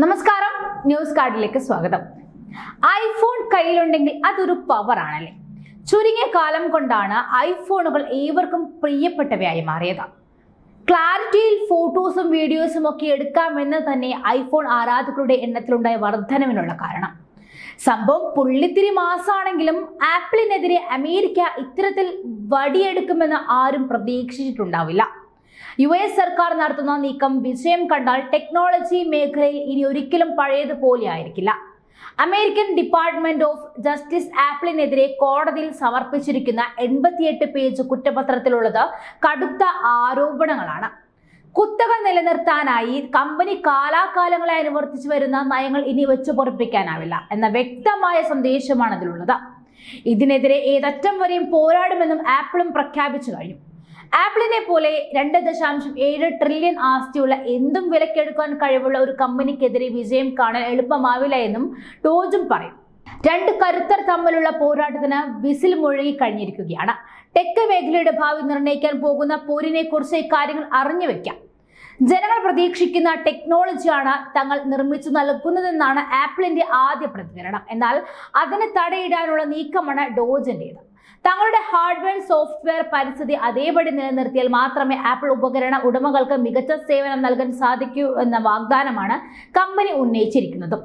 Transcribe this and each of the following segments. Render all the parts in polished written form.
നമസ്കാരം, ന്യൂസ് കാർഡിലേക്ക് സ്വാഗതം. ഐഫോൺ കയ്യിലുണ്ടെങ്കിൽ അതൊരു പവർ ആണല്ലേ. ചുരുങ്ങിയ കാലം കൊണ്ടാണ് ഐഫോണുകൾ ഏവർക്കും പ്രിയപ്പെട്ടവയായി മാറിയത്. ക്ലാരിറ്റിയിൽ ഫോട്ടോസും വീഡിയോസും ഒക്കെ എടുക്കാമെന്ന് തന്നെ ഐഫോൺ ആരാധകരുടെ എണ്ണത്തിലുണ്ടായ വർധനവിനുള്ള കാരണം. സംഭവം പുള്ളിത്തിരി മാസാണെങ്കിലും ആപ്പിളിനെതിരെ അമേരിക്ക ഇത്തരത്തിൽ വടിയെടുക്കുമെന്ന് ആരും പ്രതീക്ഷിച്ചിട്ടുണ്ടാവില്ല. US സർക്കാർ നടത്തുന്ന നീക്കം വിജയം കണ്ടാൽ ടെക്നോളജി മേഖലയിൽ ഇനി ഒരിക്കലും പഴയതുപോലെ ആയിരിക്കില്ല. അമേരിക്കൻ ഡിപ്പാർട്ട്മെന്റ് ഓഫ് ജസ്റ്റിസ് ആപ്പിളിനെതിരെ കോടതിയിൽ സമർപ്പിച്ചിരിക്കുന്ന 88 പേജ് കുറ്റപത്രത്തിലുള്ളത് കടുത്ത ആരോപണങ്ങളാണ്. കുത്തക നിലനിർത്താനായി കമ്പനി കാലാകാലങ്ങളായി അനുവർത്തിച്ചു വരുന്ന നയങ്ങൾ ഇനി വെച്ചു പൊറപ്പിക്കാനാവില്ല എന്ന വ്യക്തമായ സന്ദേശമാണ് അതിലുള്ളത്. ഇതിനെതിരെ ഏതറ്റം വരെയും പോരാടുമെന്നും ആപ്പിളും പ്രഖ്യാപിച്ചു കഴിഞ്ഞു. ആപ്പിളിനെ പോലെ 2.7 ട്രില്യൺ ആസ്തിയുള്ള എന്തും വിലക്കെടുക്കാൻ കഴിവുള്ള ഒരു കമ്പനിക്കെതിരെ വിജയം കാണാൻ എളുപ്പമാവില്ല എന്നും ഡോജും പറയും. രണ്ട് കരുത്തർ തമ്മിലുള്ള പോരാട്ടത്തിന് വിസിൽ മുഴങ്ങി കഴിഞ്ഞിരിക്കുകയാണ്. ടെക് മേഖലയുടെ ഭാവി നിർണ്ണയിക്കാൻ പോകുന്ന പോരിനെ കുറിച്ച് ഇക്കാര്യങ്ങൾ അറിഞ്ഞു വെക്കാം. ജനങ്ങൾ പ്രതീക്ഷിക്കുന്ന ടെക്നോളജിയാണ് തങ്ങൾ നിർമ്മിച്ചു നൽകുന്നതെന്നാണ് ആപ്പിളിന്റെ ആദ്യ പ്രതികരണം. എന്നാൽ അതിന് തടയിടാനുള്ള നീക്കമാണ് ഡോജിന്റേത്. തങ്ങളുടെ ഹാർഡ്വെയർ സോഫ്റ്റ്വെയർ പരിസ്ഥിതി അതേപടി നിലനിർത്തിയാൽ മാത്രമേ ആപ്പിൾ ഉപകരണ ഉടമകൾക്ക് മികച്ച സേവനം നൽകാൻ സാധിക്കൂ എന്ന വാഗ്ദാനമാണ് കമ്പനി ഉന്നയിച്ചിരിക്കുന്നത്.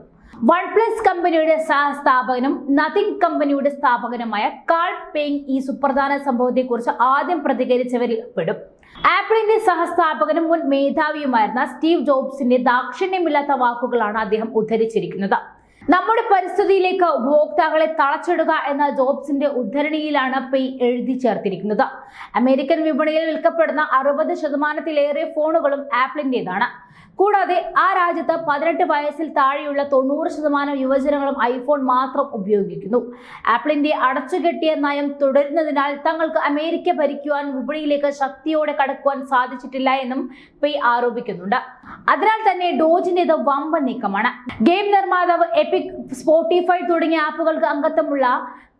OnePlus കമ്പനിയുടെ സഹസ്ഥാപകനും നത്തിങ് കമ്പനിയുടെ സ്ഥാപകനുമായ കാൾ പെയിങ് ഈ സുപ്രധാന സംഭവത്തെക്കുറിച്ച് ആദ്യം പ്രതികരിച്ചവരിൽ പെടും. ആപ്പിളിന്റെ സഹസ്ഥാപകനും മുൻ മേധാവിയുമായിരുന്ന സ്റ്റീവ് ജോബ്സിന്റെ ദാക്ഷിണ്യമില്ലാത്ത വാക്കുകളാണ് അദ്ദേഹം ഉദ്ധരിച്ചിരിക്കുന്നത്. നമ്മുടെ പരിസ്ഥിതിയിലേക്ക് ഉപഭോക്താക്കളെ തളച്ചിടുക എന്ന ജോബ്സിന്റെ ഉദ്ധരണിയിലാണ് പെയ് എഴുതി ചേർത്തിരിക്കുന്നത്. അമേരിക്കൻ വിപണിയിൽ വിൽക്കപ്പെടുന്ന 60%-ലേറെ ഫോണുകളും ആപ്പിളിന്റേതാണ്. കൂടാതെ ആ രാജ്യത്ത് 18 വയസ്സിൽ താഴെയുള്ള 90% യുവജനങ്ങളും ഐഫോൺ മാത്രം ഉപയോഗിക്കുന്നു. ആപ്പിളിന്റെ അടച്ചുകെട്ടിയ നയം തുടരുന്നതിനാൽ തങ്ങൾക്ക് അമേരിക്ക ഭരിക്കുവാൻ വിപണിയിലേക്ക് ശക്തിയോടെ കടക്കുവാൻ സാധിച്ചിട്ടില്ല എന്നും പെയ് ആരോപിക്കുന്നുണ്ട്. അതിനാൽ തന്നെ ഡോജിന്റേത് വമ്പൻ നീക്കമാണ്. ഗെയിം നിർമ്മാതാവ് എപിക്, സ്പോട്ടിഫൈ തുടങ്ങിയ ആപ്പുകൾക്ക് അംഗത്വമുള്ള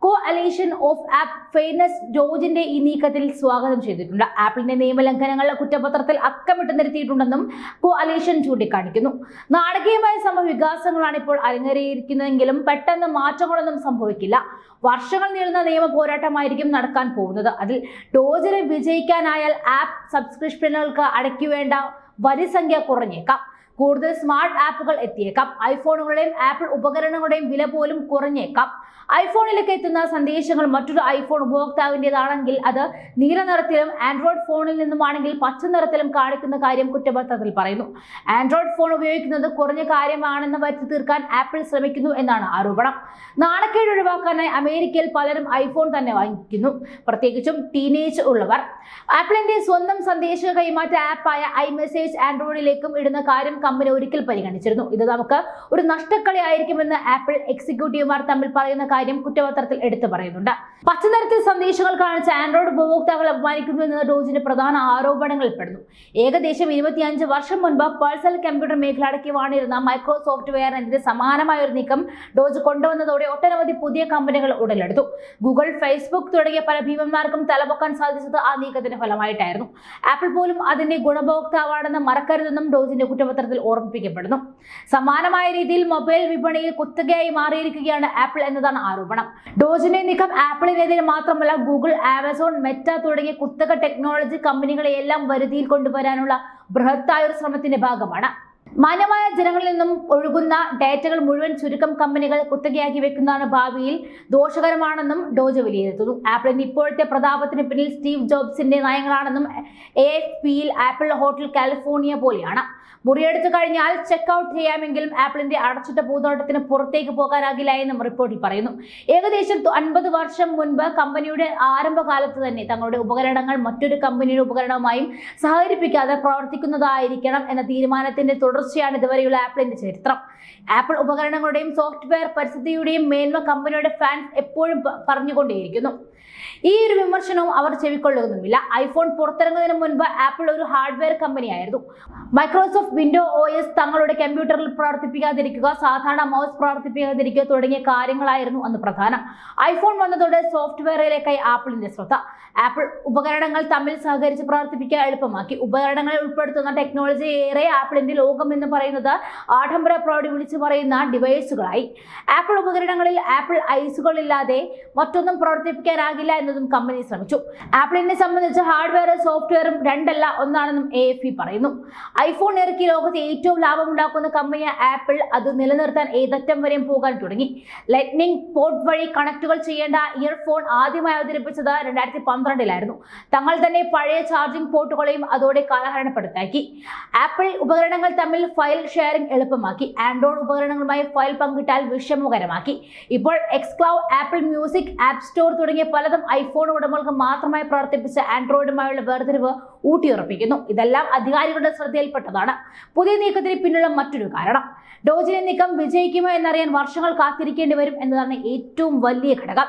കോഅലീഷൻ ഓഫ് ആപ്പ് ഫെയർനെസ് ഡോജിന്റെ ഈ നീക്കത്തിൽ സ്വാഗതം ചെയ്തിട്ടുണ്ട്. ആപ്പിളിന്റെ നിയമലംഘനങ്ങളുടെ കുറ്റപത്രത്തിൽ അക്കമിട്ട് നിരത്തിയിട്ടുണ്ടെന്നും കോഅലീഷൻ ചൂണ്ടിക്കാണിക്കുന്നു. നാടകീയമായ സംഭവ വികാസങ്ങളാണ് ഇപ്പോൾ അരങ്ങേറിയിരിക്കുന്നതെങ്കിലും പെട്ടെന്ന് മാറ്റങ്ങളൊന്നും സംഭവിക്കില്ല. വർഷങ്ങൾ നീളുന്ന നിയമ പോരാട്ടമായിരിക്കും നടക്കാൻ പോകുന്നത്. അതിൽ ഡോജിന് വിജയിക്കാനായാൽ ആപ്പ് സബ്സ്ക്രിപ്ഷനുകൾക്ക് അടയ്ക്കുവേണ്ട വരിസംഖ്യ കുറഞ്ഞേക്കാം. കൂടുതൽ സ്മാർട്ട് ആപ്പുകൾ എത്തിയേക്കാം. ഐഫോണുകളുടെയും ആപ്പിൾ ഉപകരണങ്ങളുടെയും വില പോലും കുറഞ്ഞേക്കാം. ഐഫോണിലേക്ക് എത്തുന്ന സന്ദേശങ്ങൾ മറ്റൊരു ഐഫോൺ ഉപഭോക്താവിൻ്റെതാണെങ്കിൽ അത് നീല നിറത്തിലും ആൻഡ്രോയിഡ് ഫോണിൽ നിന്നുമാണെങ്കിൽ പച്ച നിറത്തിലും കാണിക്കുന്ന കാര്യം കുറ്റപത്രത്തിൽ പറയുന്നു. ആൻഡ്രോയിഡ് ഫോൺ ഉപയോഗിക്കുന്നത് കുറഞ്ഞ കാര്യമാണെന്ന് വരുത്തി തീർക്കാൻ ആപ്പിൾ ശ്രമിക്കുന്നു എന്നാണ് ആരോപണം. നാണക്കേട് ഒഴിവാക്കാനായി അമേരിക്കയിൽ പലരും ഐഫോൺ തന്നെ വാങ്ങിക്കുന്നു, പ്രത്യേകിച്ചും ടീനേജ് ഉള്ളവർ. ആപ്പിളിന്റെ സ്വന്തം സന്ദേശ കൈമാറ്റ ആപ്പായ iMessage ആൻഡ്രോയിഡിലേക്കും ഇടുന്ന കാര്യം കമ്പനി ഒരിക്കൽ പരിഗണിച്ചിരുന്നു. ഇത് നമുക്ക് ഒരു നഷ്ടക്കളി ആയിരിക്കുമെന്ന് ആപ്പിൾ എക്സിക്യൂട്ടീവുമാർ തമ്മിൽ പറയുന്ന കാര്യം കുറ്റപത്രത്തിൽ എടുത്തു പറയുന്നുണ്ട്. പച്ചനിറത്തിൽ സന്ദേശങ്ങൾ കാണിച്ച ആൻഡ്രോയിഡ് ഉപഭോക്താക്കളെ അപമാനിക്കുന്നു എന്നത് ഡോജിന്റെ പ്രധാന ആരോപണങ്ങളിൽ പെടുന്നു. ഏകദേശം 25 വർഷം മുൻപ് പേഴ്സണൽ കമ്പ്യൂട്ടർ മേഖല അടക്കി വാണിരുന്ന മൈക്രോസോഫ്റ്റ് വെയറിനെതിരെ സമാനമായ ഒരു നീക്കം ഡോജ് കൊണ്ടുവന്നതോടെ ഒട്ടനവധി പുതിയ കമ്പനികൾ ഉടലെടുത്തു. ഗൂഗിൾ, ഫേസ്ബുക്ക് തുടങ്ങിയ പല ഭീമന്മാർക്കും തലപൊക്കാൻ സാധിച്ചത് ആ നീക്കത്തിന്റെ ഫലമായിട്ടായിരുന്നു. ആപ്പിൾ പോലും അതിന്റെ ഗുണഭോക്താവാണെന്ന് മറക്കരുതെന്നും ഡോജിന്റെ കുറ്റപത്രത്തിൽ ഓർമ്മിപ്പിക്കപ്പെടുന്നു. സമാനമായ രീതിയിൽ മൊബൈൽ വിപണിയിൽ കുത്തകയായി മാറിയിരിക്കുകയാണ് ആപ്പിൾ എന്നതാണ് ആരോപണം. ഡോജിന്റെ നീക്കം ആപ്പിളിനെതിരെ മാത്രമല്ല ഗൂഗിൾ, ആമസോൺ, മെറ്റ തുടങ്ങിയ കുത്തക ടെക്നോളജി കമ്പനികളെയെല്ലാം വരുതിയിൽ കൊണ്ടുവരാനുള്ള ബൃഹത്തായ ഒരു ശ്രമത്തിന്റെ ഭാഗമാണ്. മാന്യമായ ജനങ്ങളിൽ നിന്നും ഒഴുകുന്ന ഡേറ്റകൾ മുഴുവൻ ചുരുക്കം കമ്പനികൾ കുത്തകയാക്കി വെക്കുന്നതാണ് ഭാവിയിൽ ദോഷകരമാണെന്നും ഡോജ് വിലയിരുത്തുന്നു. ആപ്പിളിന്റെ ഇപ്പോഴത്തെ പ്രതാപത്തിന് പിന്നിൽ സ്റ്റീവ് ജോബ്സിന്റെ നയങ്ങളാണെന്നും AFPയിൽ ആപ്പിൾ ഹോട്ടൽ കാലിഫോർണിയ പോലെയാണ്. മുറിയെടുത്തു കഴിഞ്ഞാൽ ചെക്ക്ഔട്ട് ചെയ്യാമെങ്കിലും ആപ്പിളിന്റെ അടച്ചിട്ട പൂന്തോട്ടത്തിന് പുറത്തേക്ക് പോകാനാകില്ല എന്നും റിപ്പോർട്ടിൽ പറയുന്നു. ഏകദേശം 50 വർഷം മുൻപ് കമ്പനിയുടെ ആരംഭകാലത്ത് തന്നെ തങ്ങളുടെ ഉപകരണങ്ങൾ മറ്റൊരു കമ്പനിയുടെ ഉപകരണവുമായും സഹകരിപ്പിക്കാതെ പ്രവർത്തിക്കുന്നതായിരിക്കണം എന്ന തീരുമാനത്തിന്റെ തുടർച്ചയാണ് ഇതുവരെയുള്ള ആപ്പിളിന്റെ ചരിത്രം. ആപ്പിൾ ഉപകരണങ്ങളുടെയും സോഫ്റ്റ്വെയർ പരിസ്ഥിതിയുടെയും മേന്മ കമ്പനിയുടെ ഫാൻസ് എപ്പോഴും പറഞ്ഞുകൊണ്ടേയിരിക്കുന്നു. ഈ ഒരു വിമർശനവും അവർ ചെവിക്കൊള്ളുന്നുമില്ല. ഐഫോൺ പുറത്തിറങ്ങുന്നതിന് മുൻപ് ആപ്പിൾ ഒരു ഹാർഡ്വെയർ കമ്പനിയായിരുന്നു. മൈക്രോസോഫ്റ്റ് വിൻഡോ OS തങ്ങളുടെ കമ്പ്യൂട്ടറിൽ പ്രവർത്തിപ്പിക്കാതിരിക്കുക, സാധാരണ മൗസ് പ്രവർത്തിപ്പിക്കാതിരിക്കുക തുടങ്ങിയ കാര്യങ്ങളായിരുന്നു അന്ന് പ്രധാനം. ഐഫോൺ വന്നതോടെ സോഫ്റ്റ്വെയറിലേക്കായി ആപ്പിളിന്റെ ശ്രദ്ധ. ആപ്പിൾ ഉപകരണങ്ങൾ തമ്മിൽ സഹകരിച്ച് പ്രവർത്തിപ്പിക്കാൻ എളുപ്പമാക്കി. ഉപകരണങ്ങളിൽ ഉൾപ്പെടുത്തുന്ന ടെക്നോളജി ഏറെ ആപ്പിളിന്റെ ലോകം പോകുമെന്ന് പറയുന്നത് ആഡംബര പ്രൗഢി വിളിച്ചു പറയുന്ന ഡിവൈസുകളായി. ആപ്പിൾ ഉപകരണങ്ങളിൽ ആപ്പിൾ ഐസുകളില്ലാതെ മറ്റൊന്നും പ്രവർത്തിപ്പിക്കാനാകില്ല എന്നതും കമ്പനി ശ്രമിച്ചു. ആപ്പിളിനെ സംബന്ധിച്ച് ഹാർഡ്വെയറും സോഫ്റ്റ്വെയറും രണ്ടല്ല ഒന്നാണെന്നും AFP പറയുന്നു. ഐഫോൺ ഇറക്കി ലോകത്തെ ഏറ്റവും ലാഭമുണ്ടാക്കുന്ന കമ്പനിയ ആപ്പിൾ അത് നിലനിർത്താൻ ഏതറ്റം വരെയും പോകാൻ തുടങ്ങി. ലൈറ്റ്നിംഗ് പോർട്ട് വഴി കണക്റ്റുകൾ ചെയ്യേണ്ട ഇയർഫോൺ ആദ്യമായി അവതരിപ്പിച്ചത് 2012-ലായിരുന്നു. തങ്ങൾ തന്നെ പഴയ ചാർജിംഗ് പോർട്ടുകളെയും അതോടെ കാലഹരണപ്പെടുത്താക്കി. ആപ്പിൾ ഉപകരണങ്ങൾ തമ്മിൽ ഫയൽ ഷെയറിംഗ് എളുപ്പമാക്കി. ആൻഡ്രോയിഡ് ഉപകരണങ്ങളുമായി ഫയൽ പങ്കിട്ടാൽ വിഷമകരമാക്കി. ഇപ്പോൾ എക്സ്ക്ലൗഡ്, ആപ്പിൾ മ്യൂസിക്, ആപ്പ് സ്റ്റോർ തുടങ്ങിയ പലതും ഐഫോൺ ഉടമകൾക്ക് മാത്രമായി പ്രവർത്തിപ്പിച്ച ആൻഡ്രോയിഡുമായുള്ള വേർതിരിവ് ഊട്ടിയുറപ്പിക്കുന്നു. ഇതെല്ലാം അധികാരികളുടെ ശ്രദ്ധയിൽപ്പെട്ടതാണ്. പുതിയ നീക്കത്തിന് പിന്നിലുള്ള മറ്റൊരു കാരണം. ഡോജിന്റെ നീക്കം വിജയിക്കുമോ എന്നറിയാൻ വർഷങ്ങൾ കാത്തിരിക്കേണ്ടി വരും എന്നതാണ് ഏറ്റവും വലിയ ഘടകം.